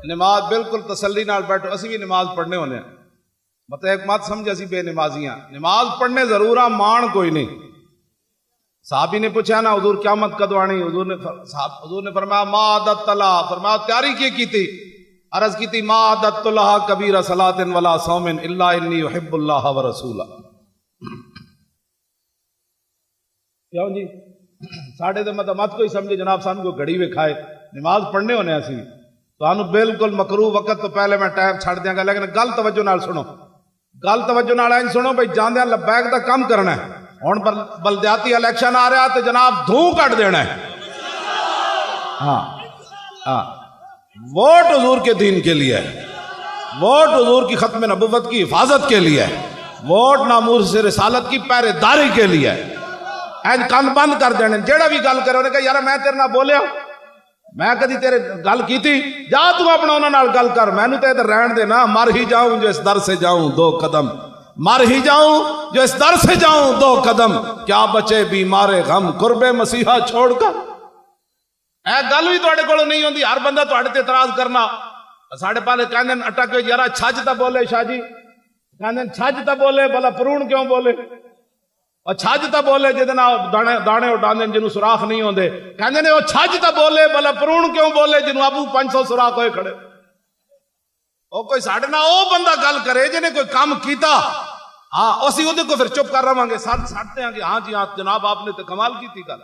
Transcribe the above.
نماز بالکل تسلی نال بیٹھو، اسی بھی نماز پڑھنے ہونے ہیں، مطلب ایک مت سمجھ اسی بے نمازیاں، نماز پڑھنے ضرور آ، مان کوئی نہیں۔ صحابی نے پوچھا نا حضور قیامت کدو آنی، حضور نے فرمایا ما عددت لہا، فرمایا تیاری کی تھی؟ عرض کی تھی ما عددت لہا کبیر صلاۃ ولا صوم الا انی احب اللہ ورسولہ۔ کیوں جی ساڑھے تو مطلب مت کوئی سمجھے جناب سانو کو گھڑی وکھائے، نماز پڑھنے ہونے اسی تو انو بالکل مکروہ وقت تو پہلے میں ٹائم چھڑ دیاں گا، لیکن گل توجہ نال سنو، گل توجہ نال این سنو بھئی جاندیاں لبیک دا کم کرنا ہے، ہن بلدیاتی الیکشن آ رہا تو جناب دھوں کٹ دینا ہے۔ ہاں ووٹ حضور کے دین کے لیے ہے، ووٹ حضور کی ختم نبوت کی حفاظت کے لیے ہے، ووٹ ناموس سے رسالت کی پہرے داری کے لیے ہے۔ این کن بند کر دینے، جیڑا بھی گل کرے انہیں کہا یار میں تیرے نہ بولیا، میں کدی تیرے گل کی تھی، جا تو اپنا انہوں نے گل کر، میں نے تو ادھر رہن دے نا، مر ہی جاؤں جو اس در سے جاؤں دو قدم، مر ہی جاؤں جو اس در سے جاؤں دو قدم، کیا بچے بیمار غم قرب مسیحا چھوڑ کر۔ اے گل بھی تواڈے کول نہیں ہوندی، ہر بندہ تواڈے تے اعتراض کرنا۔ ساڈے پالے کہندے اٹک یارا چھج تا بولے شاہ جی، کہندے چھج تا بولے بھلا پرون کیوں بولے، اور چھج تا بولے جے دانے اڈاندے جنوں سوراخ نہیں ہوندے، کہندے نے وہ چھج تا بولے بھلا پرون کیوں بولے جنوں ابو 500 سوراخ ہوئے کھڑے۔ او کوئی ساڈے نال او بندہ گل کرے جنے کوئی کام کیتا، ہاں اسی اودے کو پھر چپ کر رہاں گے، ساتھ سٹتے ہیں کہ ہاں جی ہاں جناب آپ نے تو کمال کی تھی گل۔